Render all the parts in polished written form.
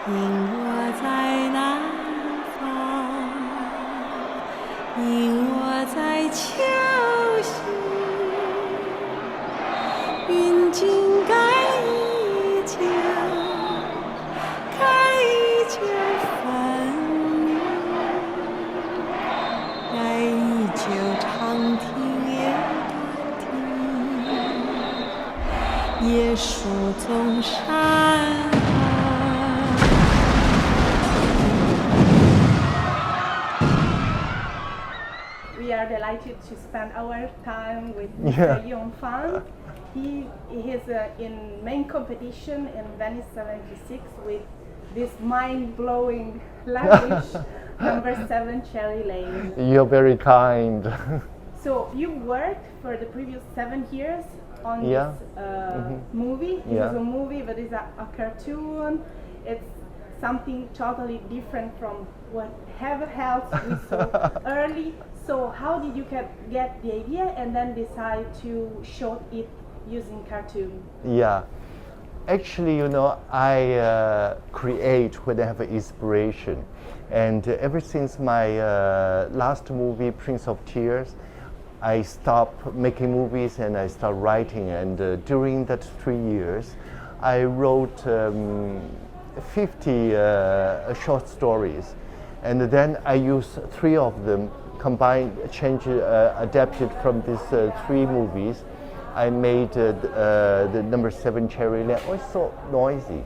因我在南方，因我在秋夕，云锦盖一角，开一角分明，盖一角长亭也短亭，野树总山。We are delighted to spend our time with Mr. Yonfan. He is in main competition in Venice 76 with this mind-blowing language, No.7 Cherry Lane. You're very kind. So you worked for the previous 7 years on this movie. It is a movie, but it's a cartoon. It's something totally different from whatever else we saw early. So how did you get the idea and then decide to shoot it using cartoon? Yeah, actually, I create when I have inspiration, and ever since my last movie, Prince of Tears, I stopped making movies and I started writing. And during that 3 years, I wrote 50 short stories, and then I used 3 of them. Combined, adapted from these 3 movies. I made the No.7 Cherry Lane. Oh, it's so noisy.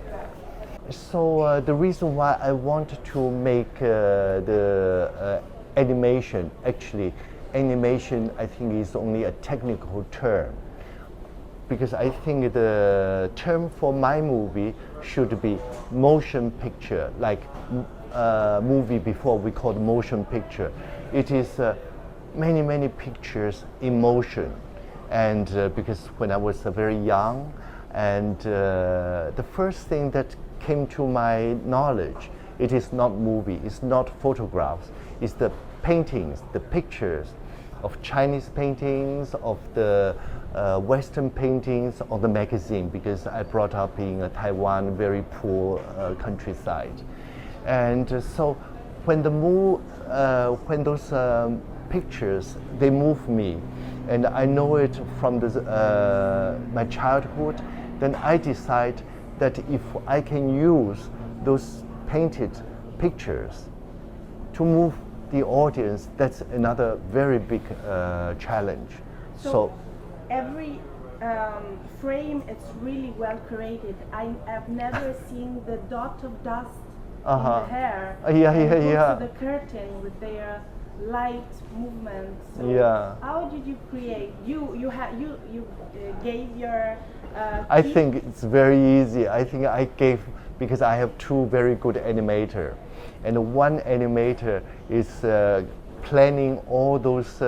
So the reason why I want to make the animation, actually, animation I think is only a technical term, because I think the term for my movie should be motion picture, like movie before we called motion picture. It is many pictures in motion, and because when I was very young, and the first thing that came to my knowledge, it is not movie, it's not photographs, it's the paintings, the pictures of Chinese paintings, of the Western paintings, of the magazine, because I brought up in a Taiwan very poor countryside. And so when those pictures, they move me, and I know it from my childhood, then I decide that if I can use those painted pictures to move the audience, that's another very big challenge. So every frame is really well created. I have never seen the dot of dust in the hair. Also the curtain with their light movements. So how did you create? You gave your. I think it's very easy. I think I gave, because I have 2 very good animators, and one animator is planning all those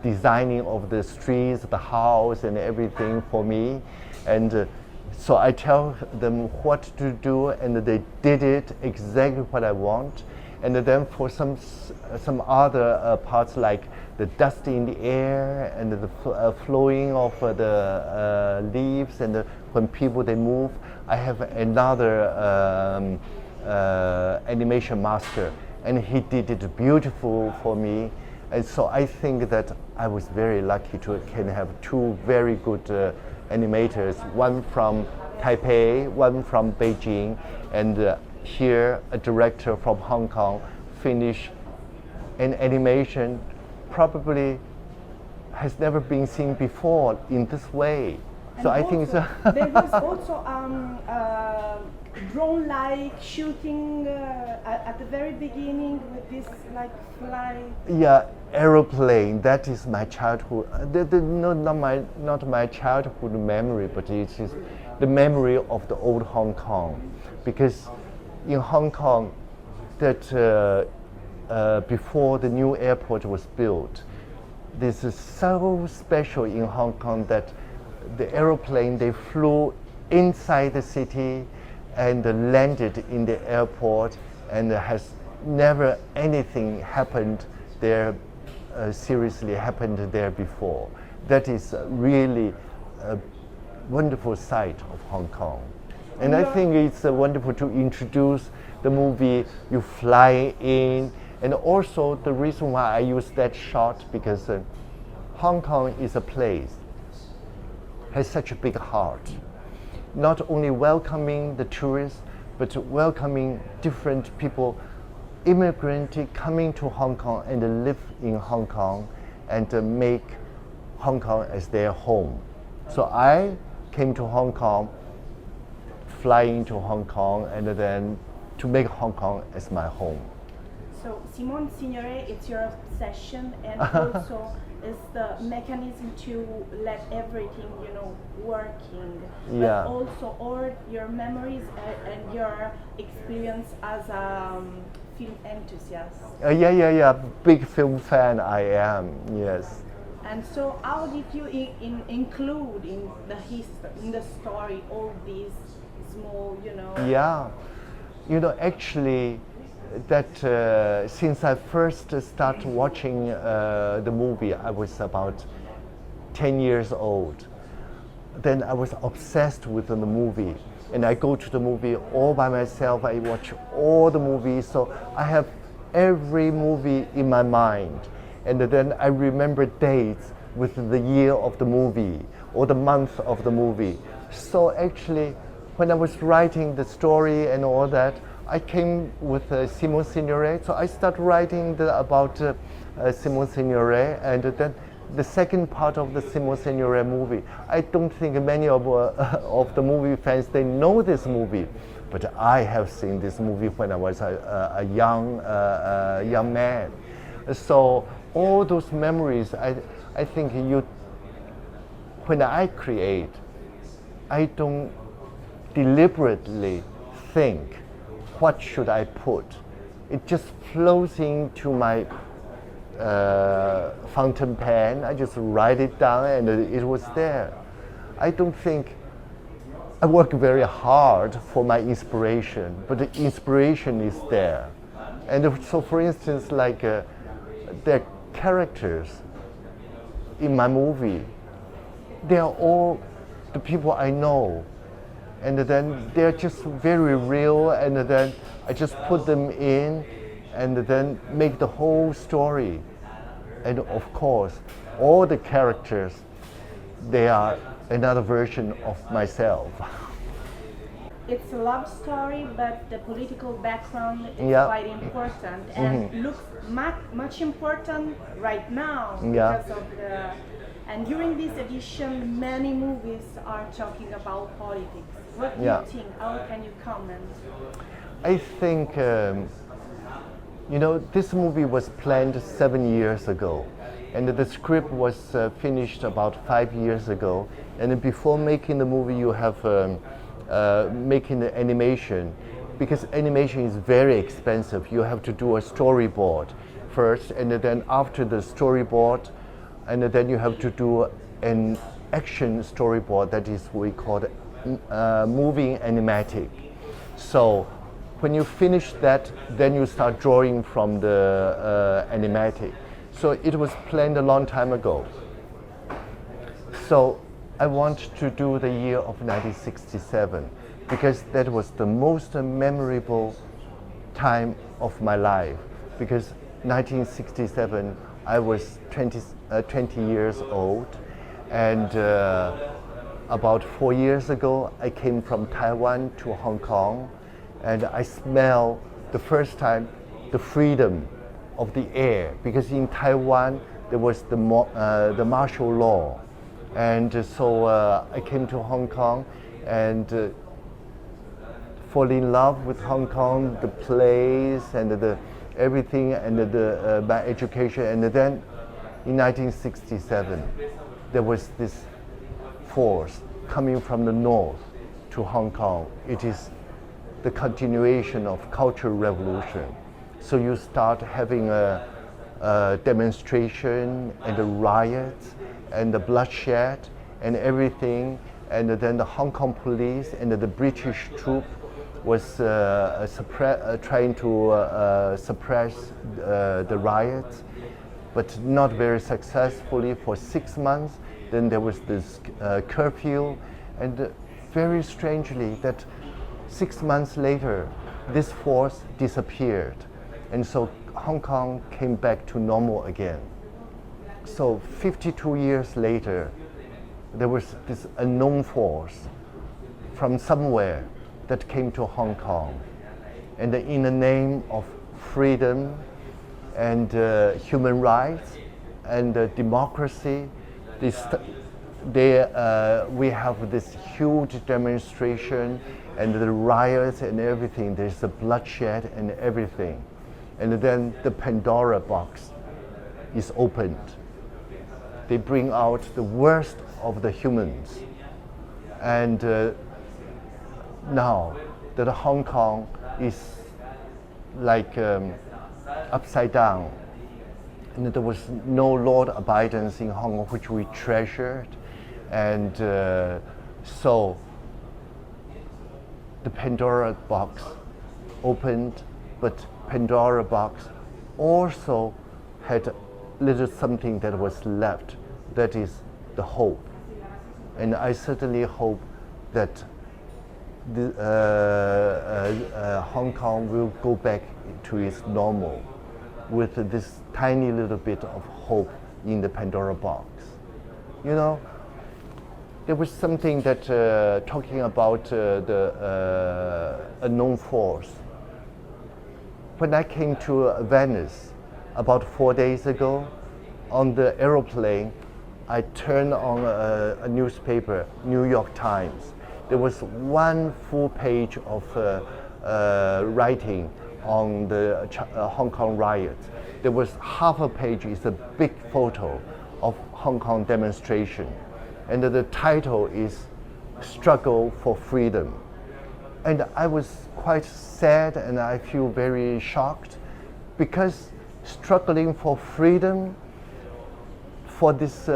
designing of the streets, the house, and everything for me, and so I tell them what to do, and they did it exactly what I want. And then for some other parts, like the dust in the air and the flowing of the leaves, and when people they move, I have another animation master, and he did it beautiful for me. And so I think that I was very lucky to can have 2 very good animators, one from Taipei, one from Beijing, and here a director from Hong Kong finish an animation probably has never been seen before in this way. And so also, I think it's there was also drone-like shooting at the very beginning with this like flight. Yeah, aeroplane. That is my childhood. Not my childhood memory, but it is the memory of the old Hong Kong, because in Hong Kong, that before the new airport was built, this is so special in Hong Kong that the aeroplane, they flew inside the city and landed in the airport, and has never anything happened there, seriously happened there before. That is really a wonderful sight of Hong Kong. And I think it's wonderful to introduce the movie, you fly in, and also the reason why I use that shot because Hong Kong is a place, has such a big heart, not only welcoming the tourists, but welcoming different people, immigrants coming to Hong Kong and live in Hong Kong and make Hong Kong as their home. So I came to Hong Kong, flying to Hong Kong, and then to make Hong Kong as my home. So Simone Signoret, it's your obsession, and also is the mechanism to let everything, working. Yeah. But also all your memories and your experience as a film enthusiast. Yeah. Big film fan I am, yes. And so how did you include in the history, in the story, all these small, Yeah. Actually, that since I first started watching the movie, I was about 10 years old. Then I was obsessed with the movie, and I go to the movie all by myself. I watch all the movies, so I have every movie in my mind, and then I remember dates with the year of the movie or the month of the movie. So actually, when I was writing the story and all that, I came with Simone Signoret, so I started writing about Simone Signoret, and then the second part of the Simone Signoret movie. I don't think many of the movie fans, they know this movie, but I have seen this movie when I was a young man. So all those memories, I think when I create, I don't deliberately think what should I put. It just flows into my fountain pen. I just write it down and it was there. I don't think I work very hard for my inspiration, but the inspiration is there. And so for instance, like the characters in my movie, they are all the people I know. And then they're just very real, and then I just put them in and then make the whole story. And of course, all the characters, they are another version of myself. It's a love story, but the political background is quite important and looks much important right now because of the. And during this edition, many movies are talking about politics. What do you think? How can you comment? I think, this movie was planned 7 years ago, and the script was finished about 5 years ago. And before making the movie, you have making the animation, because animation is very expensive. You have to do a storyboard first, and then after the storyboard, and then you have to do an action storyboard, that is we call it moving animatic. So when you finish that, then you start drawing from the animatic. So it was planned a long time ago. So I want to do the year of 1967 because that was the most memorable time of my life, because 1967 I was 20 years old, and about 4 years ago I came from Taiwan to Hong Kong, and I smelled the first time the freedom of the air, because in Taiwan there was the martial law, and so I came to Hong Kong and fall in love with Hong Kong, the place and the everything, and my education. And then in 1967 there was this force coming from the north to Hong Kong. It is the continuation of Cultural Revolution. So you start having a demonstration and a riot and the bloodshed and everything, and then the Hong Kong police and the British troop was trying to suppress the riots, but not very successfully for 6 months. Then there was this curfew, and very strangely that 6 months later, this force disappeared. And so Hong Kong came back to normal again. So 52 years later, there was this unknown force from somewhere that came to Hong Kong. And in the name of freedom and human rights and democracy, we have this huge demonstration and the riots and everything. There's the bloodshed and everything. And then the Pandora box is opened. They bring out the worst of the humans. And now that Hong Kong is like upside down, and there was no law abidance in Hong Kong, which we treasured. And so the Pandora box opened, but Pandora box also had a little something that was left, that is the hope. And I certainly hope that Hong Kong will go back to its normal with this tiny little bit of hope in the Pandora box. You know, there was something that talking about the unknown force. When I came to Venice about 4 days ago, on the aeroplane, I turned on a newspaper, New York Times. There was one full page of writing on the Hong Kong riots. There was half a page is a big photo of Hong Kong demonstration. And the title is Struggle for Freedom. And I was quite sad and I feel very shocked, because struggling for freedom, for this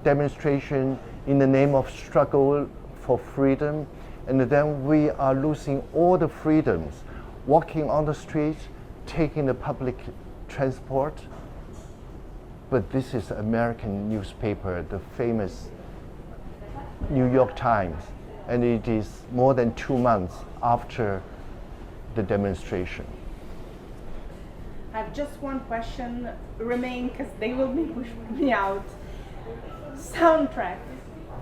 demonstration in the name of struggle for freedom, and then we are losing all the freedoms, walking on the street, taking the public transport. But this is American newspaper, the famous New York Times, and it is more than 2 months after the demonstration. I have just one question remain, because they will be pushing me out. Soundtrack.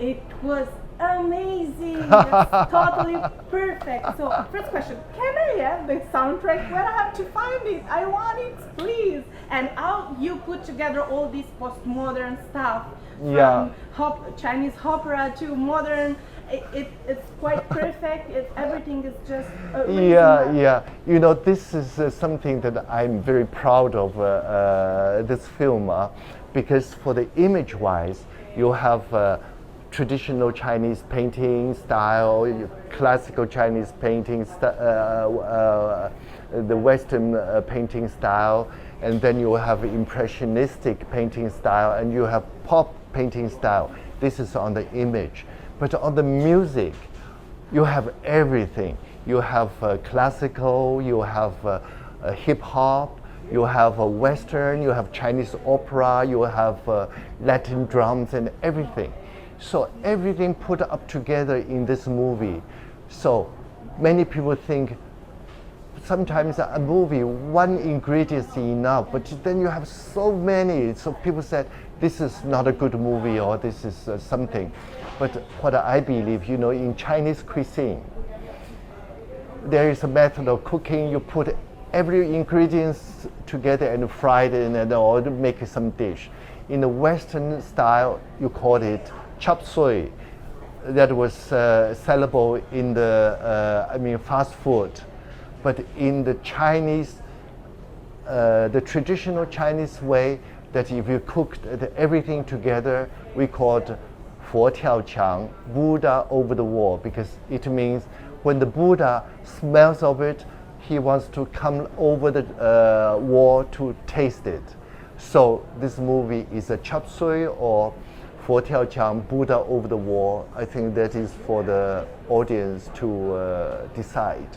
It was amazing. It's totally perfect. So first question, can I have the soundtrack? Where I have to find it? I want it, please. And how you put together all this postmodern stuff, from Chinese opera to modern. It's quite perfect. Everything is just yeah. You know, this is something that I'm very proud of this film, because for the image-wise, you have traditional Chinese painting style, classical Chinese painting, the Western painting style, and then you have impressionistic painting style, and you have pop painting style. This is on the image. But on the music, you have everything. You have classical, you have hip hop, you have Western, you have Chinese opera, you have Latin drums and everything. So everything put up together in this movie. So many people think sometimes a movie, one ingredient is enough, but then you have so many. So people said, this is not a good movie, or this is something. But what I believe, you know, in Chinese cuisine, there is a method of cooking. You put every ingredient together and fry it or make some dish. In the Western style, you call it chop suey. That was sellable in the, fast food. But in the Chinese, the traditional Chinese way, that if you cooked everything together, we called Fo Tiao Qiang, Buddha over the wall, because it means when the Buddha smells of it, he wants to come over the wall to taste it. So this movie is a chop suey or Fo Tiao Qiang, Buddha over the wall. I think that is for the audience to decide.